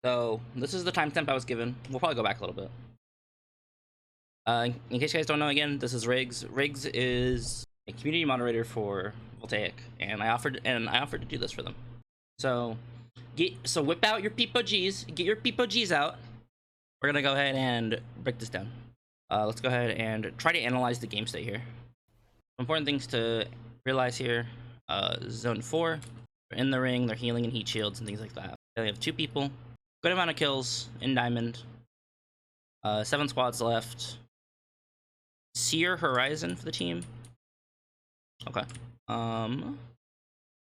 So this is the timestamp I was given. We'll probably go back a little bit. In case you guys don't know, again, this is Riggs. Riggs is a community moderator for Voltaic, and I offered to do this for them. So whip out your Peepo Gs, get your Peepo Gs out. We're gonna go ahead and break this down. Let's go ahead and try to analyze the game state here. Important things to realize here: Zone 4, they're in the ring, they're healing and heat shields and things like that. They have 2 people, good amount of kills in Diamond. 7 squads left. Seer Horizon for the team. Okay.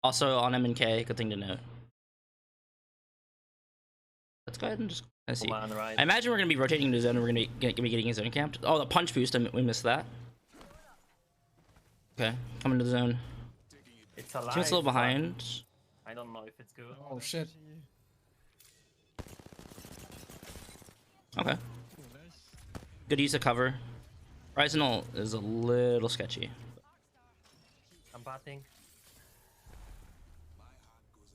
Also on M&K, good thing to note. Let's go ahead and just see. Right. I imagine we're gonna be rotating into zone and we're gonna be getting a zone camped. Oh, the punch boost, we missed that. Okay, coming to the zone. It's alive. Team's a little behind. I don't know if it's good. Oh shit. Okay. Good use of cover. Horizontal is a little sketchy. I'm batting.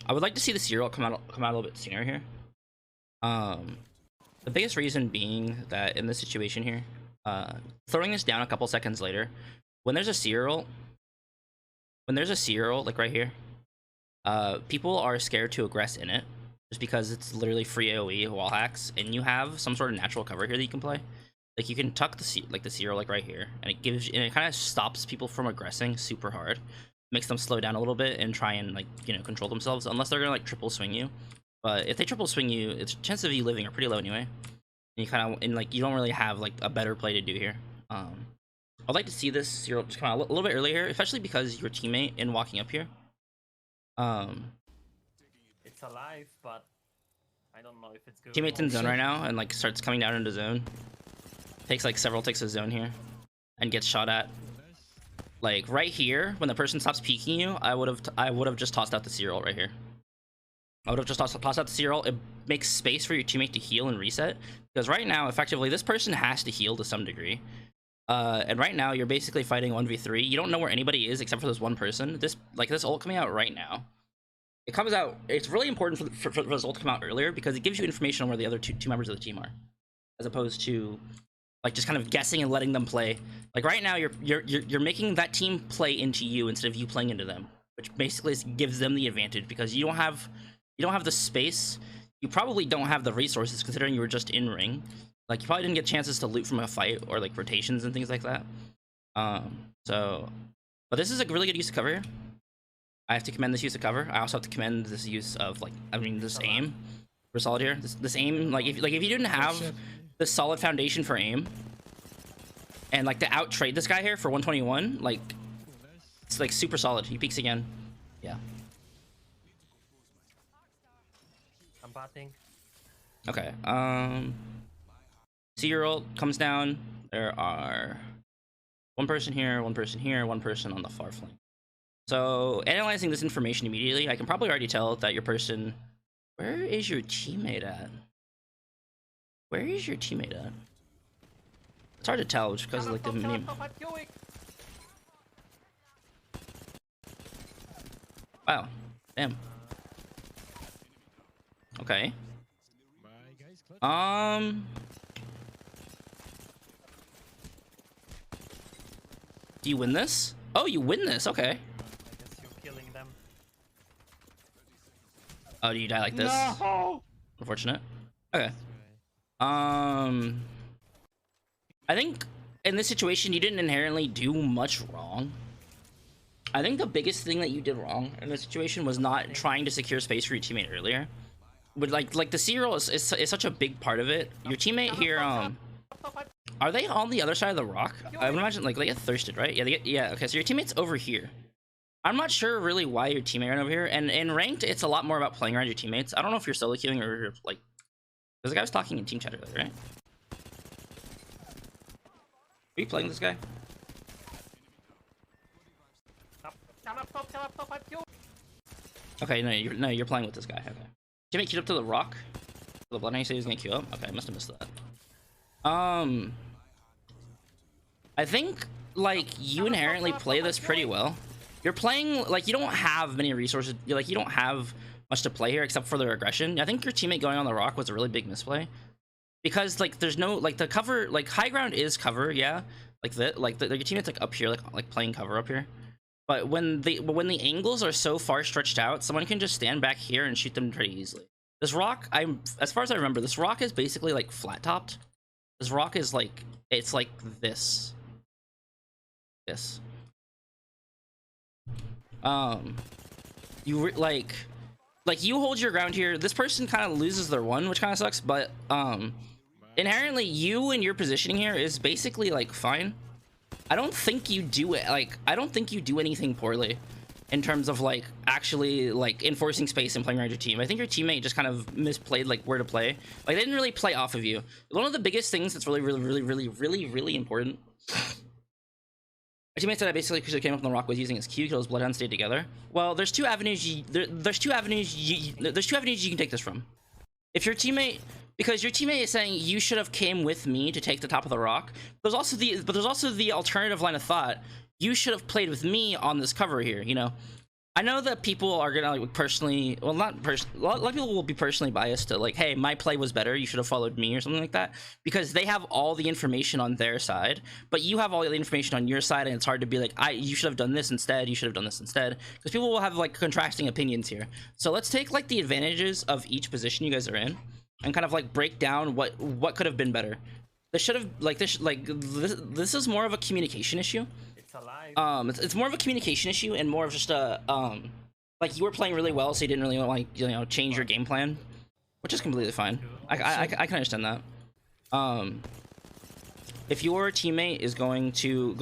I would like to see the serial come out a little bit sooner here. The biggest reason being that in this situation here, throwing this down a couple seconds later, when there's a serial like right here, people are scared to aggress in it just because it's literally free AoE wall hacks, and you have some sort of natural cover here that you can play. Like you can tuck the serial like right here, and it kind of stops people from aggressing super hard, makes them slow down a little bit and try and, like, you know, control themselves, unless they're gonna like triple swing you. But if they triple swing you, it's chances of you living are pretty low anyway. And you kind of, and like, you don't really have like a better play to do here. I'd like to see this serial just come out a little bit earlier, especially because your teammate in walking up here. It's alive, but I don't know if it's good. Teammate's in zone right now and like starts coming down into zone. Takes like several ticks of zone here, and gets shot at. Like right here, when the person stops peeking you, I would have just tossed out the serial right here. I would have just tossed out the serial. It makes space for your teammate to heal and reset, because right now, effectively, this person has to heal to some degree. And right now, you're basically fighting 1v3. You don't know where anybody is except for this one person. This ult coming out right now. It comes out. It's really important for this ult to come out earlier, because it gives you information on where the other two members of the team are, as opposed to like just kind of guessing and letting them play. Like right now, you're making that team play into you instead of you playing into them, which basically gives them the advantage, because you don't have the space. You probably don't have the resources, considering you were just in ring. Like, you probably didn't get chances to loot from a fight or like rotations and things like that. But this is a really good use of cover here. I have to commend this use of cover. I also have to commend this use of, like, I mean, this aim. We're solid here. This aim, like if you didn't have the solid foundation for aim, and like to out trade this guy here for 121, like, it's like super solid. He peeks again. Yeah. I'm batting. Okay. Serial comes down. There are one person here, one person here, one person on the far flank. So analyzing this information immediately, I can probably already tell that your person. Where is your teammate at? Where is your teammate at? It's hard to tell just because of like the name. Wow. Damn. Okay. Do you win this? Oh, you win this. Okay. I guess you're killing them. Oh, do you die like this? No! Unfortunate. Okay. I think in this situation you didn't inherently do much wrong. I think the biggest thing that you did wrong in this situation was not trying to secure space for your teammate earlier. But like the serial is such a big part of it. Your teammate here, are they on the other side of the rock? I would imagine like they get thirsted, right? Yeah. Okay, so your teammate's over here. I'm not sure really why your teammate ran over here. And in ranked, it's a lot more about playing around your teammates. I don't know if you're solo queuing or like, because the guy was talking in team chat earlier, right? Are you playing this guy? Okay, no, you're playing with this guy. Okay. Teammate queued up to the rock. The blood, you say he was gonna queue up. Okay, I must have missed that. I think like you inherently play this pretty well. You're playing like you don't have many resources. You don't have much to play here except for their aggression. I think your teammate going on the rock was a really big misplay because like there's no like the cover, like high ground is cover, yeah, like that, like your teammate's like up here, like playing cover up here. But when the angles are so far stretched out, someone can just stand back here and shoot them pretty easily. This rock, as far as I remember, this rock is basically like flat topped. This rock is like, it's like this. You like you hold your ground here. This person kind of loses their one, which kind of sucks. But inherently, you and your positioning here is basically like fine. I don't think you do it like I don't think you do anything poorly in terms of like actually like enforcing space and playing around your team. I think your teammate just kind of misplayed like where to play. Like they didn't really play off of you. One of the biggest things that's really important. My teammate said I basically came up on the rock was using his Q because Bloodhound stayed together. Well, there's two avenues. There's two avenues you can take this from. If your teammate, because your teammate is saying you should have came with me to take the top of the rock. There's also the alternative line of thought. You should have played with me on this cover here. You know, I know that people are gonna like personally, well, not personally. A lot of people will be personally biased to like, hey, my play was better. You should have followed me or something like that, because they have all the information on their side, but you have all the information on your side, and it's hard to be like, you should have done this instead. You should have done this instead, because people will have like contrasting opinions here. So let's take like the advantages of each position you guys are in, and kind of like break down what could have been better. This should have like this is more of a communication issue. It's more of a communication issue and more of just a like you were playing really well, so you didn't really want like, you know, change your game plan, which is completely fine. I can understand that. If your teammate is going to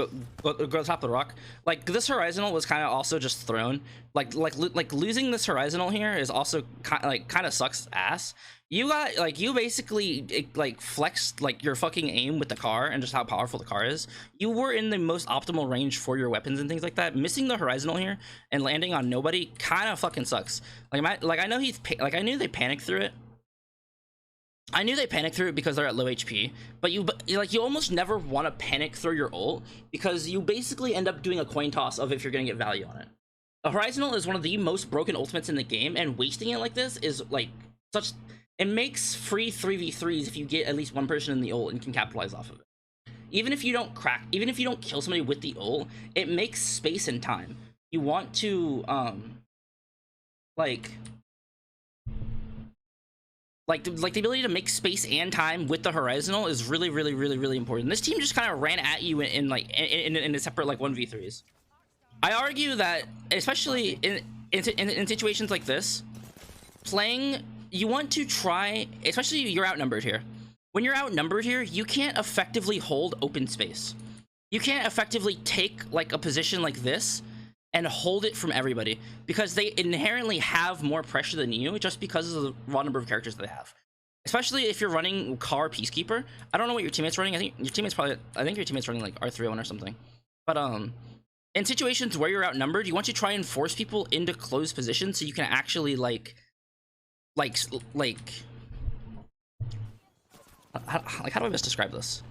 go to the top of the rock, like this horizontal was kind of also just thrown. Like losing this horizontal here is also kind of sucks ass. You got like, you basically like flexed like your fucking aim with the car and just how powerful the car is. You were in the most optimal range for your weapons and things like that. Missing the horizontal here and landing on nobody kind of fucking sucks. Like I know I knew they panicked through it. I knew they panicked through it because they're at low HP, but you almost never want to panic through your ult because you basically end up doing a coin toss of if you're gonna get value on it. The horizontal is one of the most broken ultimates in the game, and wasting it like this is like such. It makes free 3v3s if you get at least one person in the ult and can capitalize off of it. Even if you don't kill somebody with the ult, it makes space and time. You want to like the ability to make space and time with the horizontal is really important. This team just kind of ran at you in a separate like 1v3s. I argue that especially in situations like this, you want to try, especially you're outnumbered here. When you're outnumbered here, you can't effectively hold open space. You can't effectively take like a position like this and hold it from everybody, because they inherently have more pressure than you just because of the raw number of characters they have. Especially if you're running car Peacekeeper. I don't know what your teammate's running. I think your teammate's running like R301 or something. But in situations where you're outnumbered, you want to try and force people into closed positions so you can actually how do I best describe this?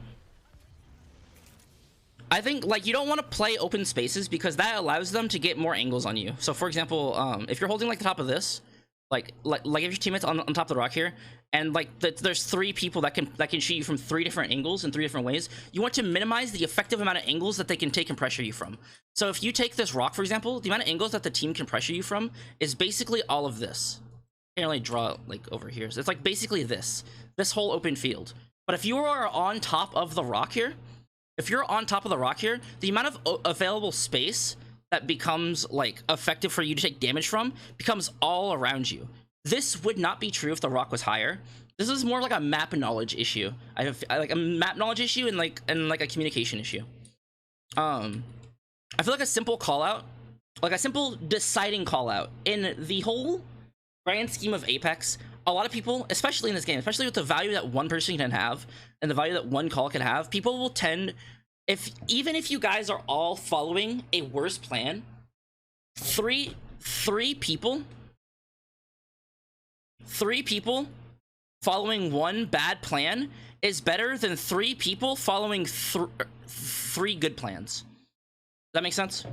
I think like you don't want to play open spaces because that allows them to get more angles on you. So for example, if you're holding like the top of this, like if your teammate's on top of the rock here, and like there's 3 people that can shoot you from 3 different angles in 3 different ways, you want to minimize the effective amount of angles that they can take and pressure you from. So if you take this rock, for example, the amount of angles that the team can pressure you from is basically all of this. I can't really draw like over here. So it's like basically this whole open field. But if you are on top of the rock here, the amount of available space that becomes like effective for you to take damage from becomes all around you. This would not be true if the rock was higher. This is more like a map knowledge issue. I like a map knowledge issue and like a communication issue. I feel like a simple call out, like a simple deciding call out in the whole grand scheme of Apex. A lot of people, especially in this game, especially with the value that one person can have and the value that one call can have, people will tend, even if you guys are all following a worse plan, three people following one bad plan is better than 3 people following 3 good plans. Does that make sense?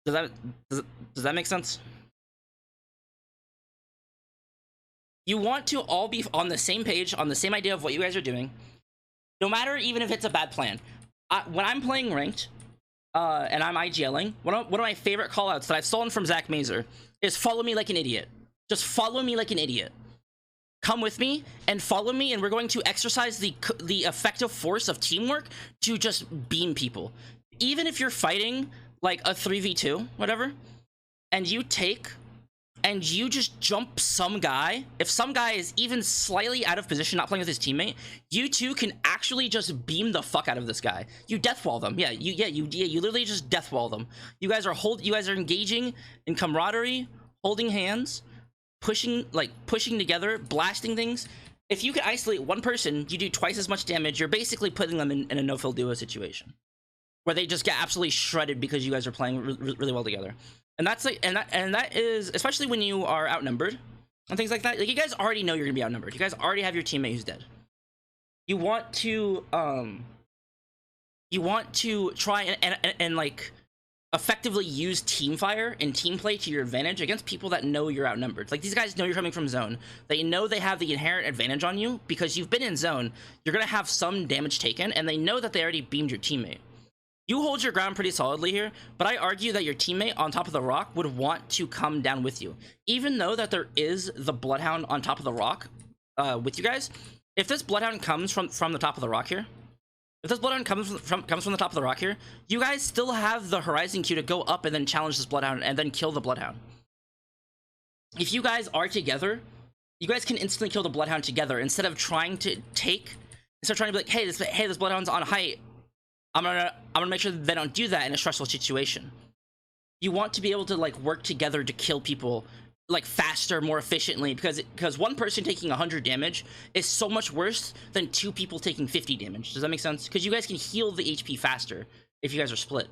Does that does that make sense? You want to all be on the same page, on the same idea of what you guys are doing, no matter even if it's a bad plan. When I'm playing ranked, and I'm IGLing, one of my favorite callouts that I've stolen from Zach Mazer is follow me like an idiot. Just follow me like an idiot. Come with me and follow me, and we're going to exercise the effective force of teamwork to just beam people. Even if you're fighting like a 3v2, whatever, and you just jump some guy, if some guy is even slightly out of position, not playing with his teammate, you two can actually just beam the fuck out of this guy. You death wall them. You literally just death wall them. You guys are engaging in camaraderie, holding hands, pushing together, blasting things. If you can isolate one person, you do twice as much damage. You're basically putting them in a no-fill duo situation where they just get absolutely shredded because you guys are playing really well together. And that's like, and that is, especially when you are outnumbered and things like that. Like, you guys already know you're gonna be outnumbered. You guys already have your teammate who's dead. You want to try and like effectively use team fire and team play to your advantage against people that know you're outnumbered. Like, these guys know you're coming from zone. They know they have the inherent advantage on you because you've been in zone. You're gonna have some damage taken, and they know that they already beamed your teammate. You hold your ground pretty solidly here, but I argue that your teammate on top of the rock would want to come down with you. Even though that there is the Bloodhound on top of the rock with you guys, if this Bloodhound comes from the top of the rock here, if this Bloodhound comes from the top of the rock here, you guys still have the Horizon Q to go up and then challenge this Bloodhound and then kill the Bloodhound. If you guys are together, you guys can instantly kill the Bloodhound together instead of trying to be like, hey, this Bloodhound's on height. I'm gonna make sure that they don't do that in a stressful situation. You want to be able to like work together to kill people like faster, more efficiently, because one person taking 100 damage is so much worse than two people taking 50 damage. Does that make sense? Because you guys can heal the HP faster if you guys are split.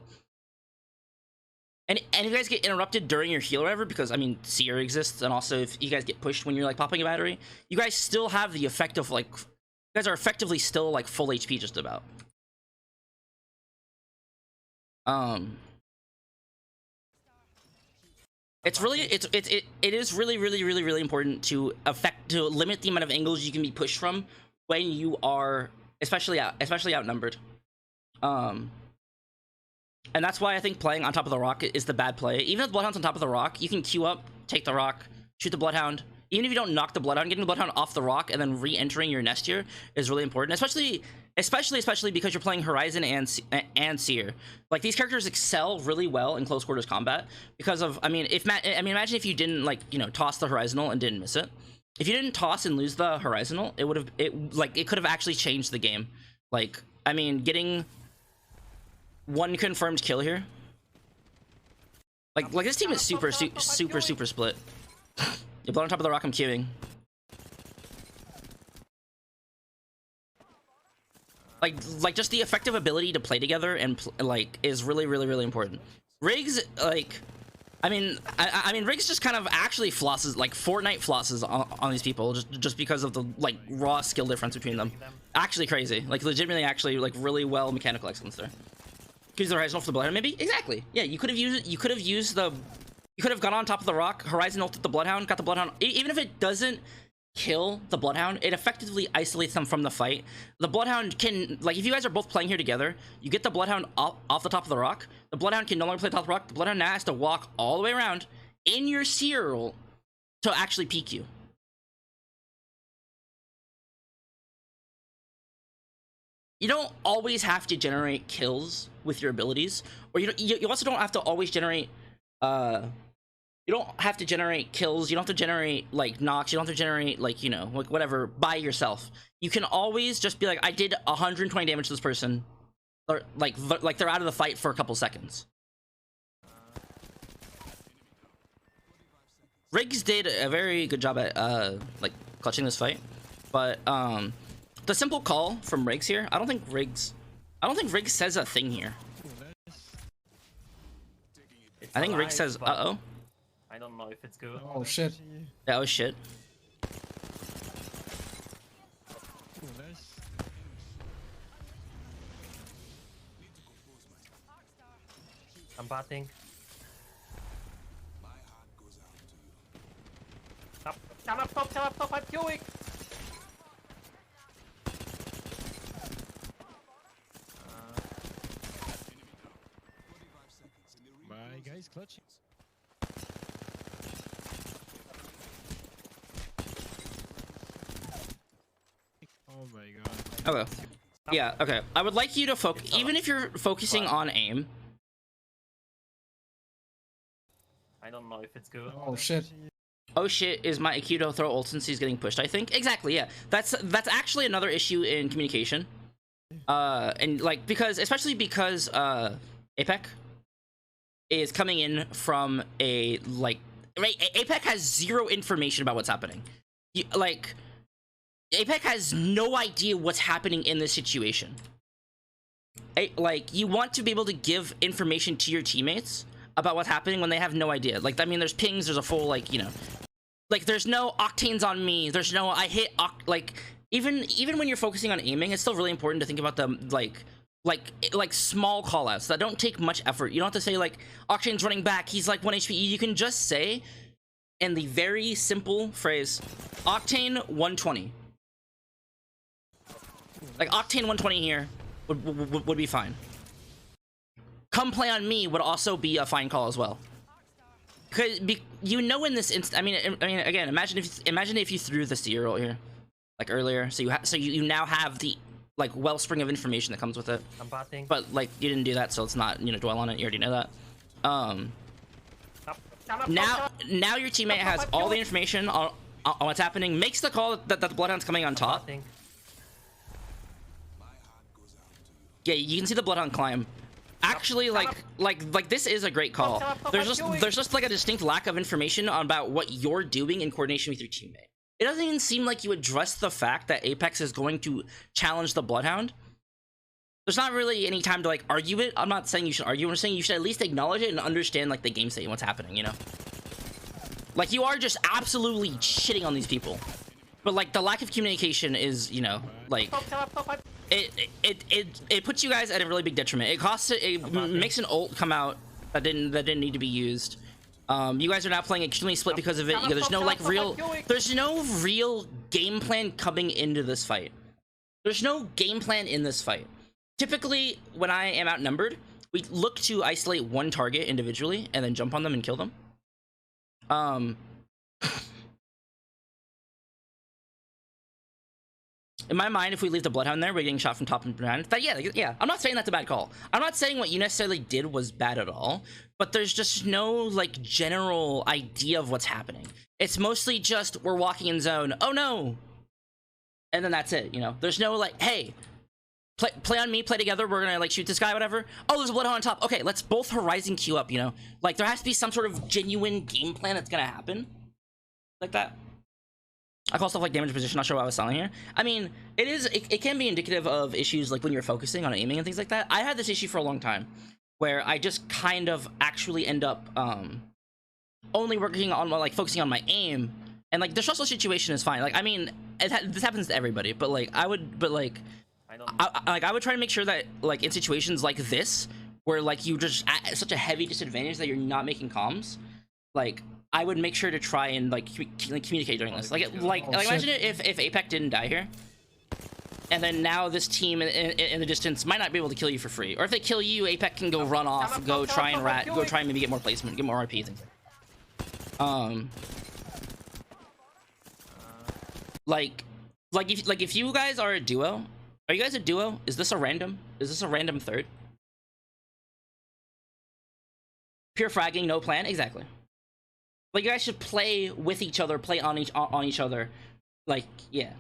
And if you guys get interrupted during your heal or whatever, because I mean Seer exists, and also if you guys get pushed when you're like popping a battery, you guys still have the effect of like, you guys are effectively still like full HP just about. It is really important to limit the amount of angles you can be pushed from when you are especially outnumbered. And that's why I think playing on top of the rock is the bad play. Even if the Bloodhound's on top of the rock, you can queue up, take the rock, shoot the Bloodhound. Even if you don't knock the Bloodhound, getting the Bloodhound off the rock and then re-entering your nest here is really important, especially because you're playing Horizon and Seer. Like, these characters excel really well in close quarters combat because of, imagine if you didn't, like, you know, toss the Horizonal and didn't miss it. If you didn't toss and lose the Horizonal, it could have actually changed the game. Like, I mean, getting one confirmed kill here. Like this team is super split. You blow on top of the rock, I'm queuing. Like just the effective ability to play together and like is really important. Riggs, like, I mean Riggs just kind of actually flosses, like Fortnite flosses on these people just because of the like raw skill difference between them. Actually crazy, like legitimately, actually like really well mechanical excellence there. Could use the Horizon for the Bloodhound, maybe? Exactly. Yeah, you could have gone on top of the rock, Horizon ulted the Bloodhound, got the Bloodhound. Even if it doesn't kill the Bloodhound, it effectively isolates them from the fight. The Bloodhound can, like, if you guys are both playing here together, you get the Bloodhound off the top of the rock. The Bloodhound can no longer play top of the rock. The Bloodhound now has to walk all the way around in your Seer roll to actually peek you. You don't always have to generate kills with your abilities, or you also don't have to always generate you don't have to generate kills, you don't have to generate like knocks, you don't have to generate like, you know, like whatever by yourself. You can always just be like, I did 120 damage to this person, or like they're out of the fight for a couple seconds. Riggs did a very good job at like clutching this fight, but the simple call from Riggs here, I don't think Riggs says a thing here. I think Riggs says, uh-oh. I don't know if it's good. Oh shit. That was shit. I'm batting. Come up top, I'm going! Bye guys, clutching. Oh my god. Okay. Yeah, okay. I would like you to focus, even if you're focusing on aim. I don't know if it's good. Oh shit. Oh shit, is my Aikido throw ult since he's getting pushed, I think? Exactly, yeah. That's actually another issue in communication. And like, especially because APEC is coming in from a, like, right, APEC has zero information about what's happening. Like, APEC has no idea what's happening in this situation. Like, you want to be able to give information to your teammates about what's happening when they have no idea. Like, I mean, there's pings, there's a full, like, you know, like, there's no octanes on me, there's no I hit like, even when you're focusing on aiming, it's still really important to think about the like small callouts that don't take much effort. You don't have to say like octane's running back, he's like 1 HP. You can just say in the very simple phrase octane 120. Like, octane 120 here would be fine. Come play on me would also be a fine call as well. Because you know, in this I mean again, imagine if you threw the C roll here, like earlier, so you now have the like wellspring of information that comes with it. I'm batting. But like, you didn't do that, so it's not, you know, dwell on it. You already know that. Now your teammate has all the information on what's happening, makes the call that the Bloodhound's coming on top. Yeah, you can see the Bloodhound climb. Actually, like this is a great call. There's just like a distinct lack of information about what you're doing in coordination with your teammate. It doesn't even seem like you address the fact that Apex is going to challenge the Bloodhound. There's not really any time to like argue it. I'm not saying you should argue. I'm saying you should at least acknowledge it and understand like the game state and what's happening, you know? Like, you are just absolutely shitting on these people. But like, the lack of communication is, you know, like, it puts you guys at a really big detriment. It makes an ult come out that didn't need to be used. You guys are now playing extremely split because of it. There's no like real game plan coming into this fight. There's no game plan in this fight. Typically, when I am outnumbered, we look to isolate one target individually and then jump on them and kill them. In my mind, if we leave the Bloodhound there, we're getting shot from top and behind. But yeah, I'm not saying that's a bad call. I'm not saying what you necessarily did was bad at all, but there's just no like general idea of what's happening. It's mostly just, we're walking in zone, oh no, and then that's it, you know? There's no like, hey, play on me, play together, we're gonna like shoot this guy, whatever. Oh, there's a Bloodhound on top. Okay, let's both Horizon queue up, you know? Like, there has to be some sort of genuine game plan that's gonna happen like that. I call stuff like damage position, not sure what I was selling here. I mean, it can be indicative of issues like when you're focusing on aiming and things like that. I had this issue for a long time where I just kind of actually end up only working on like focusing on my aim, and like the stressful situation is fine. Like, I mean, this happens to everybody, but like I would try to make sure that like in situations like this where like you just at such a heavy disadvantage that you're not making comms, like I would make sure to try and like communicate during this. Like imagine if APEC didn't die here, and then now this team in the distance might not be able to kill you for free, or if they kill you, APEC can go run off, go try and maybe get more placement, get more RP things. If you guys are a duo, are you guys a duo? Is this a random third? Pure fragging, no plan, exactly. Like, you guys should play with each other, play on each other. Like, yeah.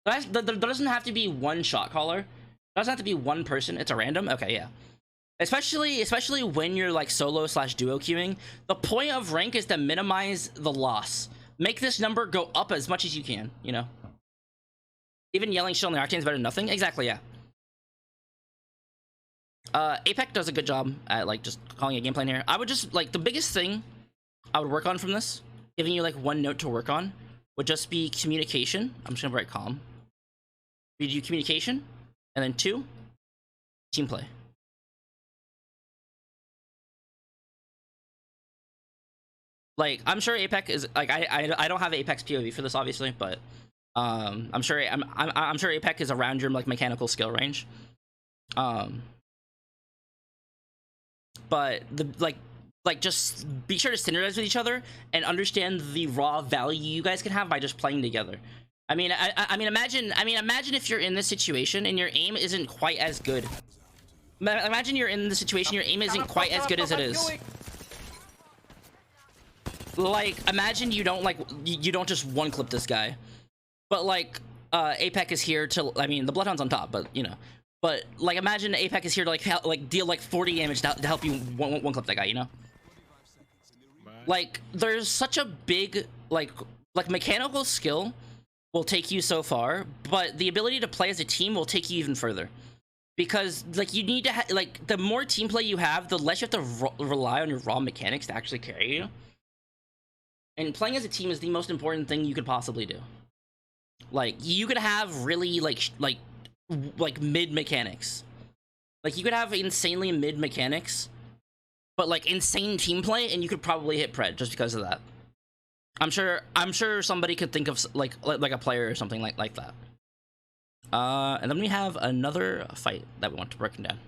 There doesn't have to be one shot caller. There doesn't have to be one person. It's a random. Okay, yeah. Especially when you're like solo / duo queuing. The point of rank is to minimize the loss. Make this number go up as much as you can, you know? Even yelling shit on the Arcane is better than nothing. Exactly, yeah. APEC does a good job at like just calling a game plan here. I would just like, the biggest thing I would work on from this, giving you like one note to work on, would just be communication. I'm just gonna write calm. We do communication, and then 2, team play. Like, I'm sure Apex is like I don't have Apex POV for this obviously, but I'm sure I'm sure Apex is around your like mechanical skill range. But the like just be sure to synergize with each other and understand the raw value you guys can have by just playing together. I mean, I mean, imagine if you're in this situation and your aim isn't quite as good. Imagine you're in the situation your aim isn't quite as good as it is. Like, imagine you don't you don't just one clip this guy, but like Apex is here to, I mean, the Bloodhound's on top, but you know, but like imagine Apex is here to like deal like 40 damage to help you one clip that guy, you know. Like, there's such a big like mechanical skill will take you so far, but the ability to play as a team will take you even further. Because like you need to like the more team play you have, the less you have to rely on your raw mechanics to actually carry you. And playing as a team is the most important thing you could possibly do. Like, you could have really like mid mechanics. Like, you could have insanely mid mechanics, but like insane team play, and you could probably hit pred just because of that. I'm sure somebody could think of like a player or something like that. And then we have another fight that we want to break down.